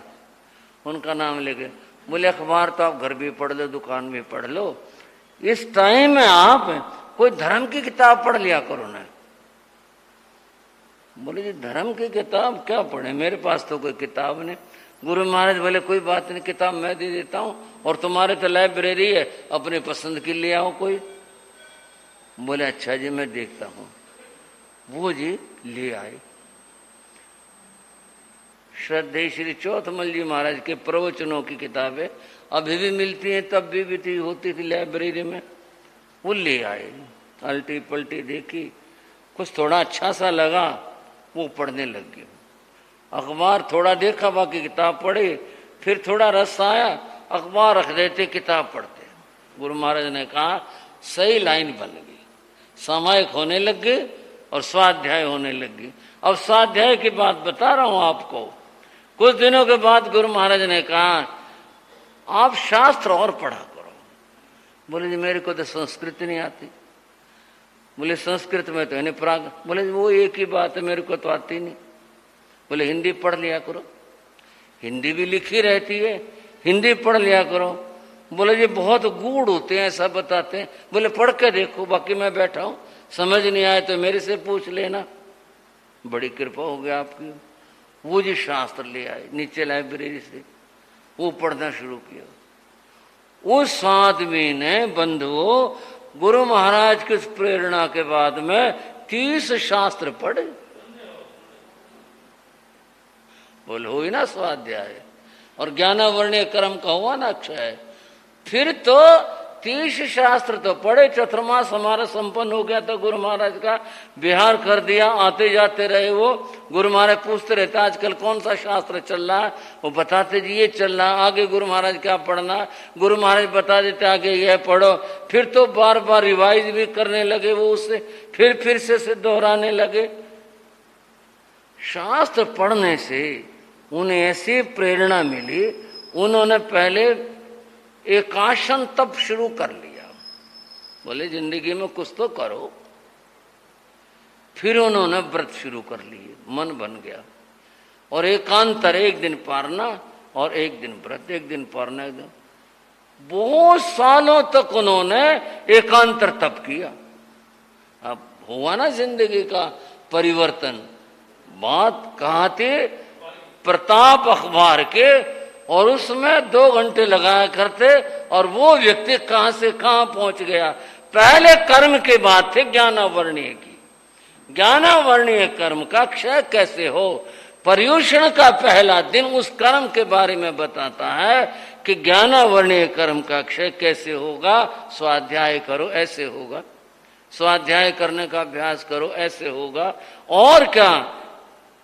उनका नाम लेके बोले अखबार तो आप घर भी पढ़ लो, दुकान में पढ़ लो, इस टाइम में आप कोई धर्म की किताब पढ़ लिया करो ना। बोले जी धर्म की किताब क्या पढ़े, मेरे पास तो कोई किताब नहीं। गुरु महाराज बोले कोई बात नहीं, किताब मैं दे देता हूं, और तुम्हारे तो लाइब्रेरी है, अपने पसंद की ले आओ कोई। बोले अच्छा जी मैं देखता हूं। वो जी ले आए। श्रद्धेय श्री चौथमल जी महाराज के प्रवचनों की किताबें अभी भी मिलती हैं, तब भी थी, होती थी लाइब्रेरी में। वो ले आए, अल्टी पल्टी देखी, कुछ थोड़ा अच्छा सा लगा, वो पढ़ने लग गए। अखबार थोड़ा देखा, बाकी किताब पढ़ी, फिर थोड़ा रस आया, अखबार रख देते, किताब पढ़ते। गुरु महाराज ने कहा सही लाइन बन गई, सामायिक होने लग गए और स्वाध्याय होने लग गई। अब स्वाध्याय की बात बता रहा हूं आपको। कुछ दिनों के बाद गुरु महाराज ने कहा आप शास्त्र और पढ़ा करो। बोले जी मेरे को तो संस्कृत नहीं आती। बोले संस्कृत में तो है प्राग। बोले वो एक ही बात है, मेरे को तो आती नहीं। बोले हिंदी पढ़ लिया करो, हिंदी भी लिखी रहती है, हिंदी पढ़ लिया करो। बोले जी बहुत गूढ़ होते हैं, ऐसा बताते हैं। बोले पढ़ के देखो, बाकी मैं बैठा हूं, समझ नहीं आए तो मेरे से पूछ लेना। बड़ी कृपा हो गई आपकी। वो जी शास्त्र ले आए नीचे लाइब्रेरी से, वो पढ़ना शुरू किया। उस आदमी ने बंधुओं गुरु महाराज की प्रेरणा के बाद में 30 शास्त्र पढ़े। बोले हुई ना स्वाध्याय, और ज्ञानावर्णीय कर्म का हुआ ना अक्षय। फिर तो 30 शास्त्र तो पढ़े। चतुर्मास हमारा संपन्न हो गया था, गुरु महाराज का बिहार कर दिया। आते जाते रहे वो। गुरु महाराज पूछते रहते आजकल कौन सा शास्त्र चल रहा है, वो बताते जी ये चल रहा, आगे गुरु महाराज क्या पढ़ना, गुरु महाराज बता देते आगे यह पढ़ो। फिर तो बार बार रिवाइज भी करने लगे वो, उससे फिर से दोहराने लगे। शास्त्र पढ़ने से उन्हें ऐसी प्रेरणा मिली, उन्होंने पहले एकाशन तप शुरू कर लिया। बोले जिंदगी में कुछ तो करो। फिर उन्होंने व्रत शुरू कर लिए, मन बन गया। और एकांतर, एक दिन पारना और एक दिन व्रत, एक दिन पारना, एक दिन। बहुत सालों तक उन्होंने एकांतर तप किया। अब हुआ ना जिंदगी का परिवर्तन। बात कहाँ थी? प्रताप अखबार के, और उसमें 2 घंटे लगाया करते, और वो व्यक्ति कहां से कहां पहुंच गया। पहले कर्म की बात थी ज्ञानावर्णीय की। ज्ञानावर्णीय कर्म का क्षय कैसे हो। पर्युषण का पहला दिन उस कर्म के बारे में बताता है कि ज्ञानावर्णीय कर्म का क्षय कैसे होगा। स्वाध्याय करो ऐसे होगा, स्वाध्याय करने का अभ्यास करो ऐसे होगा। और क्या,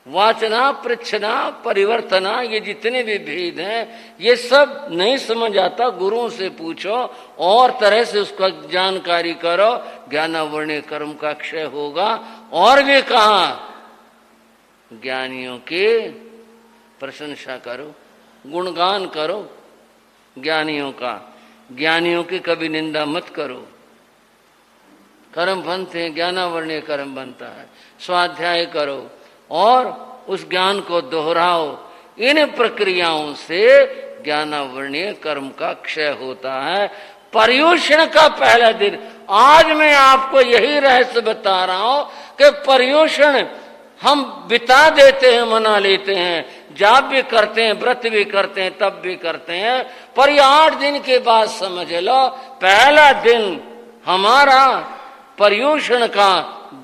वाचना, पृच्छना, परिवर्तना, ये जितने भी भेद हैं ये सब नहीं समझ आता, गुरुओं से पूछो और तरह से उसका जानकारी करो, ज्ञानावर्णीय कर्म का क्षय होगा। और भी कहा, ज्ञानियों की प्रशंसा करो, गुणगान करो ज्ञानियों का, ज्ञानियों की कभी निंदा मत करो। कर्म बनते हैं, ज्ञानावर्णीय कर्म बनता है। स्वाध्याय करो और उस ज्ञान को दोहराओ। इन प्रक्रियाओं से ज्ञानावर्णीय कर्म का क्षय होता है। पर्युषण का पहला दिन, आज मैं आपको यही रहस्य बता रहा हूं कि पर्युषण हम बिता देते हैं, मना लेते हैं, जाप भी करते हैं, व्रत भी करते हैं, तब भी करते हैं, पर ये 8 दिन के बाद समझ लो पहला दिन हमारा पर्युषण का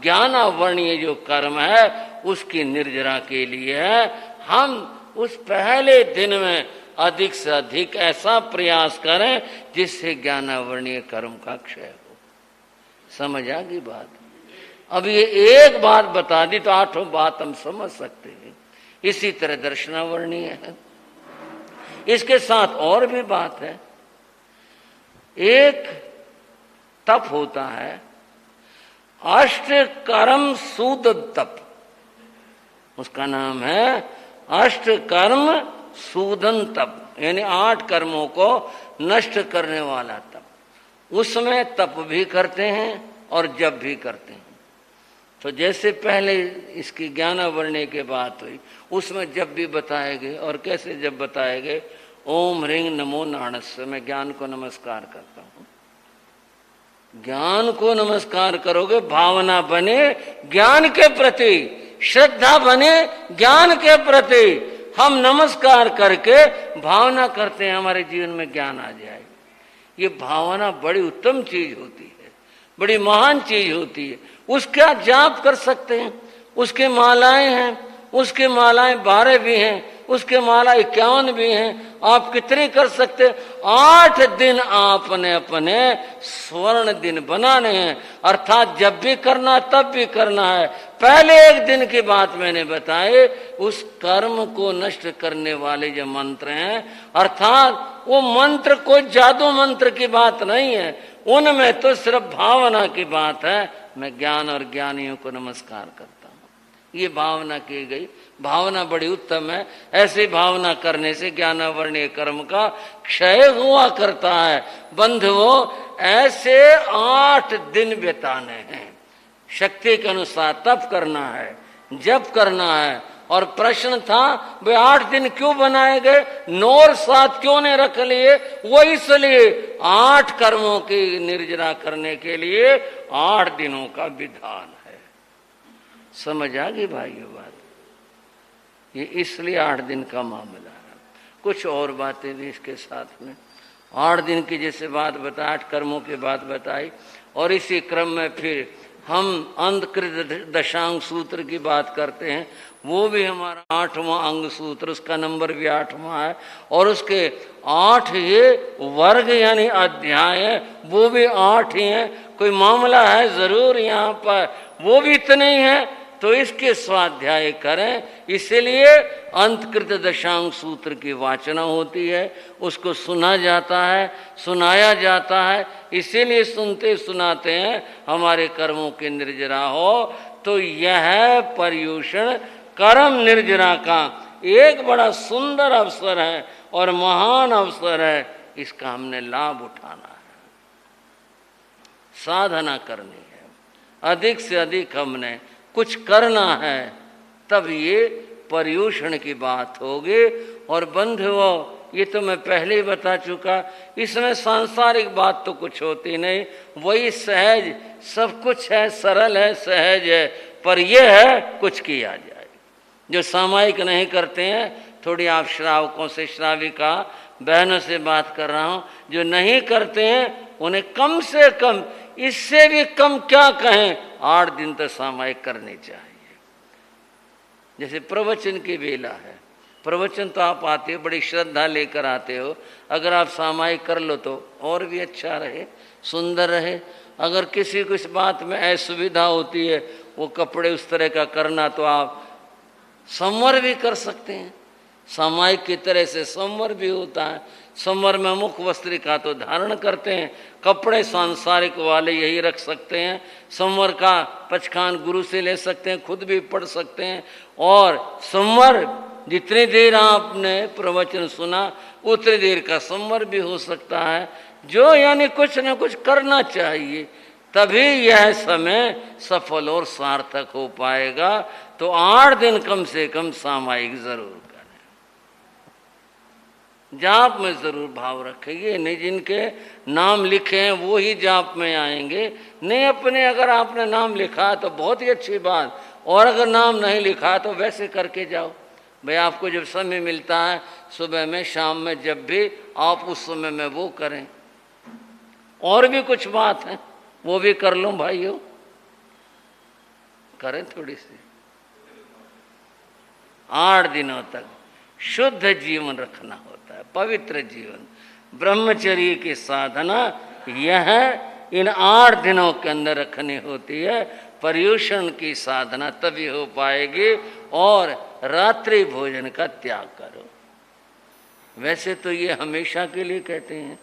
ज्ञानावर्णीय जो कर्म है उसकी निर्जरा के लिए है। हम उस पहले दिन में अधिक से अधिक ऐसा प्रयास करें जिससे ज्ञानावर्णीय कर्म का क्षय हो। समझ आ गई बात। अब ये एक बात बता दी तो 8 बात हम समझ सकते हैं। इसी तरह दर्शनावर्णीय है, इसके साथ और भी बात है। एक तप होता है अष्ट कर्म सूद तप, उसका नाम है अष्ट कर्म सूदन तप, यानी 8 कर्मों को नष्ट करने वाला तप। उसमें तप भी करते हैं और जप भी करते हैं। तो जैसे पहले इसकी ज्ञानावर्णीय की बात हुई, उसमें जप भी बताए गए। और कैसे जप बताए गए? ओम ह्रीं नमो नारायण, मैं ज्ञान को नमस्कार करता हूं। ज्ञान को नमस्कार करोगे, भावना बने ज्ञान के प्रति, श्रद्धा बने ज्ञान के प्रति। हम नमस्कार करके भावना करते हैं हमारे जीवन में ज्ञान आ जाए। ये भावना बड़ी उत्तम चीज होती है, बड़ी महान चीज होती है। उसका जाप कर सकते हैं, उसके मालाएं हैं, उसके मालाएं 12 भी हैं, उसके माला 51 भी हैं। आप कितने कर सकते? 8 दिन आपने अपने स्वर्ण दिन बनाने हैं, अर्थात जब भी करना तब भी करना है। पहले एक दिन की बात मैंने बताई, उस कर्म को नष्ट करने वाले जो मंत्र हैं, अर्थात वो मंत्र कोई जादू मंत्र की बात नहीं है, उनमें तो सिर्फ भावना की बात है। मैं ज्ञान और ज्ञानियों को नमस्कार करता हूं, ये भावना की गई। भावना बड़ी उत्तम है। ऐसी भावना करने से ज्ञानावर्णीय कर्म का क्षय हुआ करता है। बंधुओं, ऐसे 8 दिन बिताने हैं, शक्ति के अनुसार तप करना है, जप करना है। और प्रश्न था वे 8 दिन क्यों बनाए गए, 9 और 7 क्यों नहीं रख लिए? वो इसलिए 8 कर्मों की निर्जरा करने के लिए 8 दिनों का विधान है। समझ आ गई भाइयों बात? ये इसलिए 8 दिन का मामला है। कुछ और बातें भी इसके साथ में। 8 दिन की जैसे बात बताई, 8 कर्मों की बात बताई, और इसी क्रम में फिर हम अंधकृत दशांग सूत्र की बात करते हैं। वो भी हमारा 8वां अंग सूत्र, उसका नंबर भी 8वां है। और उसके 8 ये वर्ग यानी अध्याय है, वो भी 8 ही है। कोई मामला है जरूर यहाँ पर, वो भी इतने ही है। तो इसके स्वाध्याय करें, इसीलिए अंतकृत दशांग सूत्र की वाचना होती है, उसको सुना जाता है, सुनाया जाता है। इसीलिए सुनते सुनाते हैं हमारे कर्मों की निर्जरा हो। तो यह पर्युषण कर्म निर्जरा का एक बड़ा सुंदर अवसर है और महान अवसर है। इसका हमने लाभ उठाना है, साधना करनी है, अधिक से अधिक हमने कुछ करना है, तब ये पर्युषण की बात होगी। और बंधुओं, ये तो मैं पहले ही बता चुका, इसमें सांसारिक बात तो कुछ होती नहीं, वही सहज सब कुछ है, सरल है, सहज है। पर यह है कुछ किया जाए। जो सामायिक नहीं करते हैं, थोड़ी आप श्रावकों से, श्राविका बहनों से बात कर रहा हूं, जो नहीं करते हैं उन्हें कम से कम इससे भी कम क्या कहें, 8 दिन तो सामायिक करनी चाहिए। जैसे प्रवचन की बेला है, प्रवचन तो आप आते हो, बड़ी श्रद्धा लेकर आते हो, अगर आप सामायिक कर लो तो और भी अच्छा रहे, सुंदर रहे। अगर किसी को इस बात में असुविधा होती है, वो कपड़े उस तरह का करना, तो आप संवर भी कर सकते हैं। सामायिक की तरह से संवर भी होता है। संवर में मुख वस्त्रिका तो धारण करते हैं, कपड़े सांसारिक वाले यही रख सकते हैं। संवर का पचखान गुरु से ले सकते हैं, खुद भी पढ़ सकते हैं। और संवर जितनी देर आपने प्रवचन सुना उतनी देर का संवर भी हो सकता है। जो यानी कुछ न कुछ करना चाहिए, तभी यह समय सफल और सार्थक हो पाएगा। तो 8 दिन कम से कम सामायिक जरूर करें। जाप में जरूर भाव रखेंगे, नहीं जिनके नाम लिखे हैं वो ही जाप में आएंगे। नहीं अपने अगर आपने नाम लिखा तो बहुत ही अच्छी बात, और अगर नाम नहीं लिखा तो वैसे करके जाओ। भाई आपको जब समय मिलता है, सुबह में शाम में, जब भी आप उस समय में वो करें। और भी कुछ बात है वो भी कर लो भाइयों, करें थोड़ी सी। 8 दिनों तक शुद्ध जीवन रखना होता है, पवित्र जीवन। ब्रह्मचर्य की साधना यह इन 8 दिनों के अंदर रखनी होती है। पर्युषण की साधना तभी हो पाएगी। और रात्रि भोजन का त्याग करो। वैसे तो ये हमेशा के लिए कहते हैं,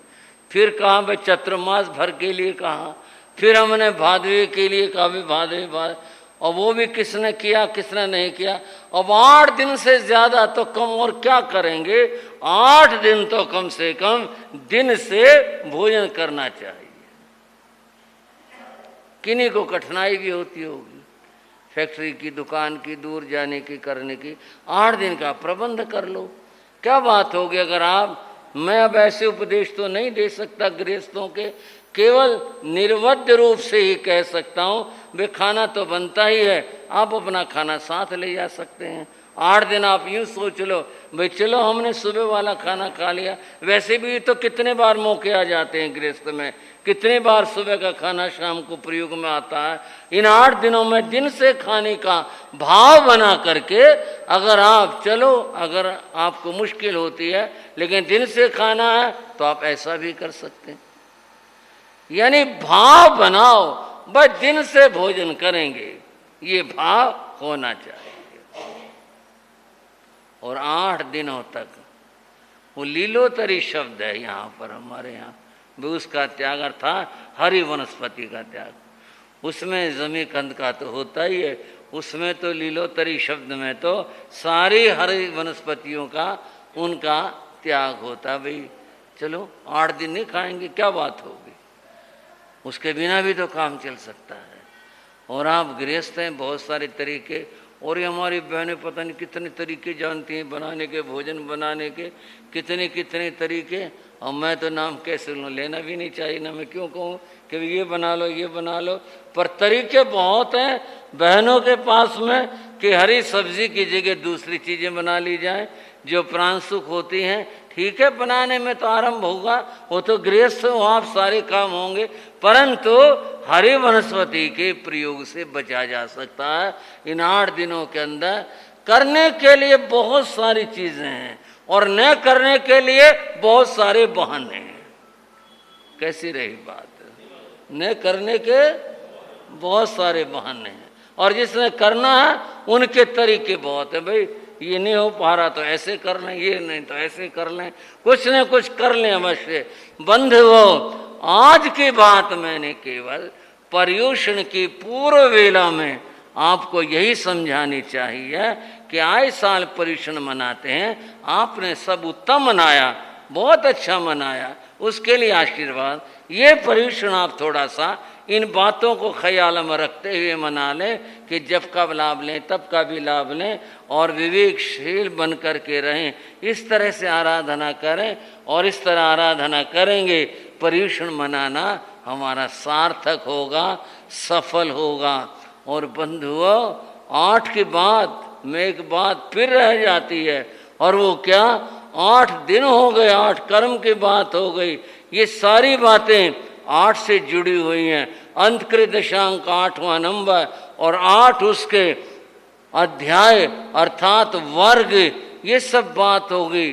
फिर कहा भाई चतुर्मास भर के लिए कहा, फिर हमने भादवे के लिए कहा भी भादवे बाद, और वो भी किसने किया किसने नहीं किया। अब 8 दिन से ज्यादा तो कम और क्या करेंगे, 8 दिन तो कम से कम दिन से भोजन करना चाहिए। किन्हीं को कठिनाई भी होती होगी, फैक्ट्री की दुकान की दूर जाने की करने की, 8 दिन का प्रबंध कर लो। क्या बात होगी अगर आप, मैं अब ऐसे उपदेश तो नहीं दे सकता गृहस्थों के, केवल निर्वध्य रूप से ही कह सकता हूँ, वे खाना तो बनता ही है, आप अपना खाना साथ ले जा सकते हैं। 8 दिन आप यूँ सोच लो भाई चलो हमने सुबह वाला खाना खा लिया। वैसे भी तो कितने बार मौके आ जाते हैं गृहस्थ में, कितने बार सुबह का खाना शाम को प्रयोग में आता है। इन 8 दिनों में दिन से खाने का भाव बना करके अगर आप चलो, अगर आपको मुश्किल होती है लेकिन दिन से खाना है तो आप ऐसा भी कर सकते हैं। यानी भाव बनाओ, बस दिन से भोजन करेंगे, ये भाव होना चाहिए। और 8 दिनों तक वो लीलोतरी शब्द है यहाँ पर हमारे यहाँ भी, उसका त्याग अर्थात हरी वनस्पति का त्याग। उसमें जमी कंद का तो होता ही है, उसमें तो लीलोतरी शब्द में तो सारी हरी वनस्पतियों का उनका त्याग होता। भाई चलो 8 दिन नहीं खाएंगे क्या बात होगी, उसके बिना भी तो काम चल सकता है। और आप गृहस्थ हैं, बहुत सारे तरीके, और ये हमारी बहनें पता नहीं कितने तरीके जानती हैं बनाने के, भोजन बनाने के कितने कितने तरीके। और मैं तो नाम कैसे लूँ, लेना भी नहीं चाहिए ना, मैं क्यों कहूँ कि ये बना लो ये बना लो। पर तरीके बहुत हैं बहनों के पास में कि हरी सब्जी की जगह दूसरी चीज़ें बना ली जाएं जो प्राणसुख होती हैं। ठीक है, बनाने में तो आरंभ होगा, वो तो गृहस्थ हो आप, सारे काम होंगे, परंतु हरी वनस्पति के प्रयोग से बचा जा सकता है। इन 8 दिनों के अंदर करने के लिए बहुत सारी चीजें हैं और न करने के लिए बहुत सारे बहाने हैं। कैसी रही बात, न करने के बहुत सारे बहाने हैं और जिसने करना है उनके तरीके बहुत है। भाई ये नहीं हो पा रहा तो ऐसे कर लें, ये नहीं तो ऐसे कर लें, कुछ न कुछ कर लें अवश्य। बंधुओं, आज की बात मैंने केवल पर्युषण की पूर्व वेला में आपको यही समझानी चाहिए कि आए साल पर्युषण मनाते हैं, आपने सब उत्तम मनाया, बहुत अच्छा मनाया, उसके लिए आशीर्वाद। ये पर्युषण आप थोड़ा सा इन बातों को ख्याल में रखते हुए मना लें कि जब का लाभ लें तब का भी लाभ लें और विवेकशील बन कर के रहें। इस तरह से आराधना करें और इस तरह आराधना करेंगे, पर्युषण मनाना हमारा सार्थक होगा, सफल होगा। और बंधुओं, 8 की बात में एक बात फिर रह जाती है, और वो क्या, 8 दिन हो गए, 8 कर्म की बात हो गई। ये सारी बातें 8 से जुड़ी हुई हैं। अंतकृत दशांक 8वां नंबर और 8 उसके अध्याय अर्थात वर्ग, ये सब बात होगी।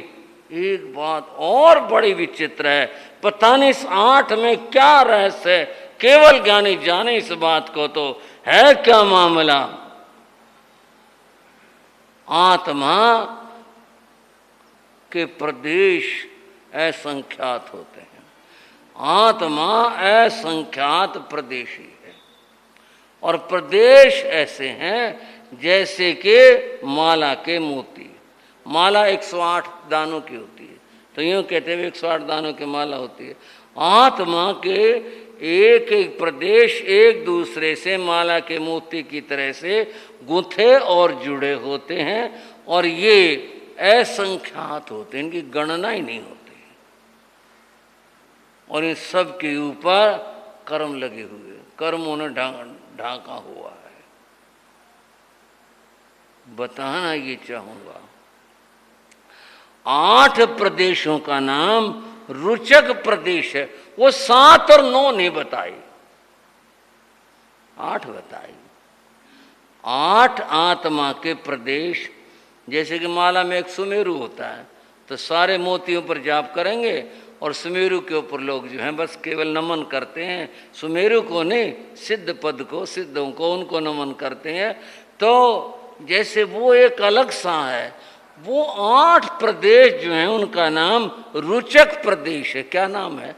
एक बात और बड़ी विचित्र है, पता नहीं इस 8 में क्या रहस्य है, केवल ज्ञानी जाने इस बात को। तो है क्या मामला? आत्मा के प्रदेश असंख्यात होते हैं। आत्मा असंख्यात प्रदेशी है और प्रदेश ऐसे हैं जैसे कि माला के मोती। माला 108 दानों की होती है, तो यूँ कहते हैं 108 दानों की माला होती है। आत्मा के एक एक प्रदेश एक दूसरे से माला के मोती की तरह से गुंथे और जुड़े होते हैं और ये असंख्यात होते हैं, इनकी गणना ही नहीं होती। और इन सब के ऊपर कर्म लगे हुए, कर्मों ने ढांका हुआ है। बताना ये चाहूंगा, 8 प्रदेशों का नाम रुचक प्रदेश है। वो 7 और 9 नहीं बताई, 8 बताई। 8 आत्मा के प्रदेश, जैसे कि माला में एक सुमेरु होता है, तो सारे मोतियों पर जाप करेंगे और सुमेरु के ऊपर लोग जो हैं बस केवल नमन करते हैं। सुमेरु को नहीं, सिद्ध पद को, सिद्धों को, उनको नमन करते हैं। तो जैसे वो एक अलग सा है, वो 8 प्रदेश जो हैं उनका नाम रुचक प्रदेश है। क्या नाम है?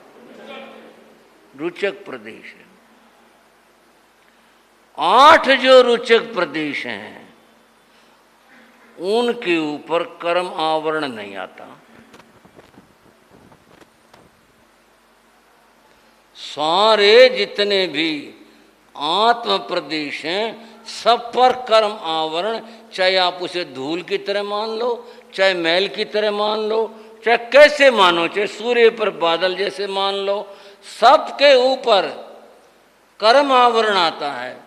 रुचक प्रदेश है। 8 जो रुचक प्रदेश हैं उनके ऊपर कर्म आवरण नहीं आता। सारे जितने भी आत्म प्रदेश हैं सब पर कर्म आवरण, चाहे आप उसे धूल की तरह मान लो, चाहे मैल की तरह मान लो, चाहे कैसे मानो, चाहे सूर्य पर बादल जैसे मान लो, सबके ऊपर कर्म आवरण आता है।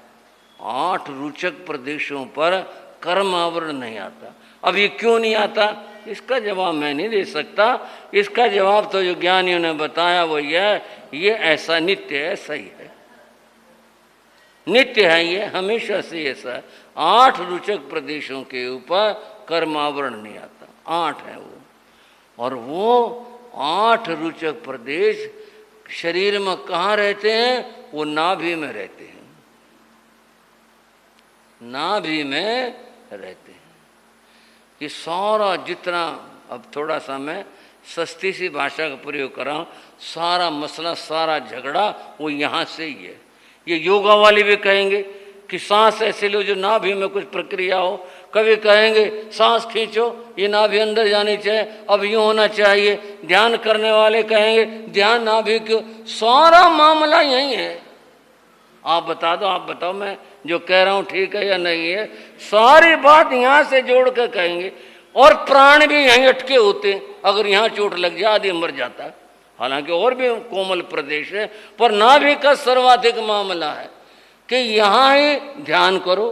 8 रुचक प्रदेशों पर कर्म आवरण नहीं आता। अब ये क्यों नहीं आता, इसका जवाब मैं नहीं दे सकता। इसका जवाब तो जो ज्ञानियों ने बताया वो ये ऐसा नित्य है, सही है, नित्य है, ये हमेशा से ऐसा है। 8 रुचक प्रदेशों के ऊपर कर्म आवरण नहीं आता, 8 है वो। और वो 8 रुचक प्रदेश शरीर में कहाँ रहते हैं? वो नाभि में रहते हैं, नाभि में रहते हैं। कि सारा जितना, अब थोड़ा सा मैं सस्ती सी भाषा का प्रयोग कर रहा हूँ, सारा मसला, सारा झगड़ा वो यहाँ से ही है। ये योगा वाले भी कहेंगे कि सांस ऐसे लो जो नाभि में कुछ प्रक्रिया हो, कभी कहेंगे सांस खींचो ये नाभि अंदर जानी चाहिए, अब यूँ होना चाहिए। ध्यान करने वाले कहेंगे ध्यान नाभि क्यों। सारा मामला यही है। आप बता दो, आप बताओ मैं जो कह रहा हूँ ठीक है या नहीं है। सारी बात यहाँ से जोड़ कर कहेंगे। और प्राण भी यहीं अटके होते हैं, अगर यहाँ चोट लग जाए आदमी मर जाता है। हालांकि और भी कोमल प्रदेश है, पर नाभि का सर्वाधिक मामला है कि यहाँ ही ध्यान करो,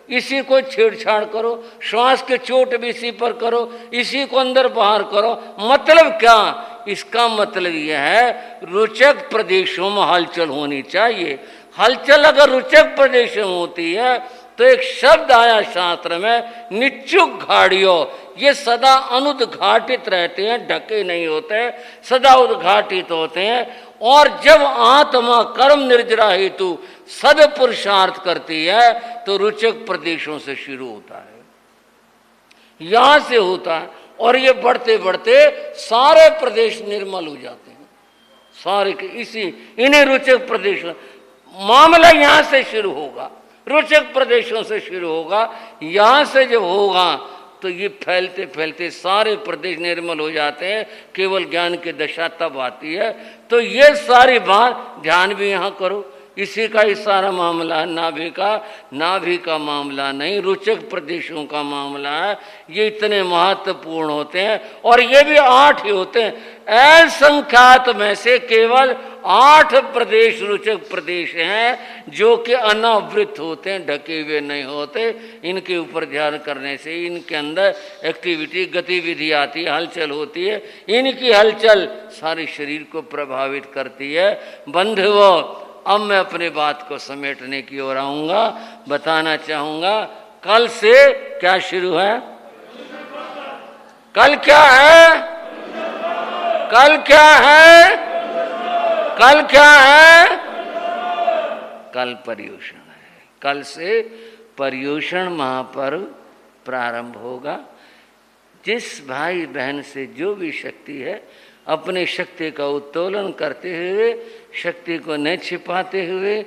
इसी को छेड़छाड़ करो, श्वास के चोट भी इसी पर करो, इसी को अंदर बाहर करो। मतलब क्या? इसका मतलब यह है रुचक प्रदेशों में हलचल होनी चाहिए। हलचल अगर रुचक प्रदेशों में होती है तो एक शब्द आया शास्त्र में, निच्चुक घाड़ियों, ये सदा अनुद्घाटित रहते हैं, ढके नहीं होते, सदा उद्घाटित होते हैं। और जब आत्मा कर्म निर्जरा हेतु सद पुरुषार्थ करती है तो रुचक प्रदेशों से शुरू होता है, यहां से होता है। और ये बढ़ते बढ़ते सारे प्रदेश निर्मल हो जाते हैं, सारे के इसी इन्हीं रुचक प्रदेशों। मामला यहां से शुरू होगा, रुचक प्रदेशों से शुरू होगा। यहां से जब होगा तो ये फैलते फैलते सारे प्रदेश निर्मल हो जाते हैं। केवल ज्ञान की दशा तब आती है। तो ये सारी बात ध्यान भी यहाँ करो, इसी का ही सारा मामला है। नाभि का मामला नहीं, रुचक प्रदेशों का मामला है। ये इतने महत्वपूर्ण होते हैं और ये भी 8 ही होते हैं। असंख्यात में से केवल 8 प्रदेश रुचक प्रदेश हैं जो कि अनावृत होते हैं, ढके हुए नहीं होते। इनके ऊपर ध्यान करने से इनके अंदर एक्टिविटी, गतिविधि आती है, हलचल होती है। इनकी हलचल सारे शरीर को प्रभावित करती है। बंधुओं, अब मैं अपने बात को समेटने की ओर आऊंगा। बताना चाहूंगा कल से क्या शुरू है। कल क्या है? कल क्या है? कल क्या है? कल पर्युषण है। कल से पर्युषण महापर्व प्रारंभ होगा। जिस भाई बहन से जो भी शक्ति है, अपने शक्ति का उत्तोलन करते हुए, शक्ति को न छिपाते हुए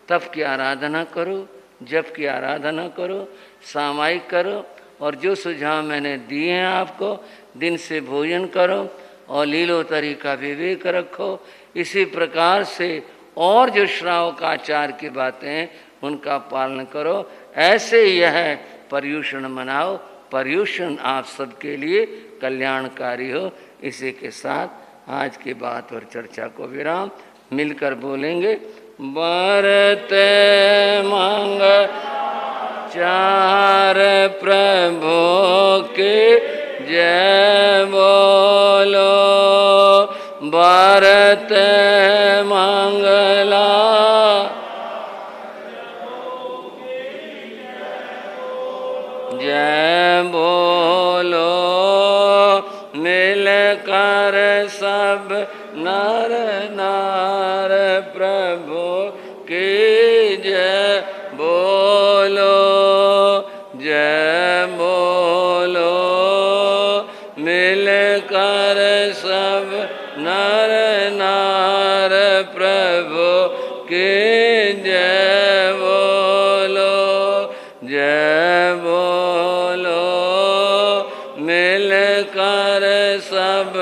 तप की आराधना करो, जप की आराधना करो, सामायिक करो। और जो सुझाव मैंने दिए हैं आपको, दिन से भोजन करो और लीलोतरी का विवेक रखो। इसी प्रकार से और जो श्रावकाचार की बातें हैं उनका पालन करो। ऐसे यह पर्युषण मनाओ। पर्युषण आप सबके लिए कल्याणकारी हो। इसी के साथ आज की बात और चर्चा को विराम। मिलकर बोलेंगे, बरत मंगल चार प्रभु के जय बोलो। बरत मंगला जय बोलो। मिलकर सब नर नार प्रभु की जय बोलो। जय बोलो। मिलकर सब नर नार प्रभु की जय बोलो। जय बोलो। मिलकर सब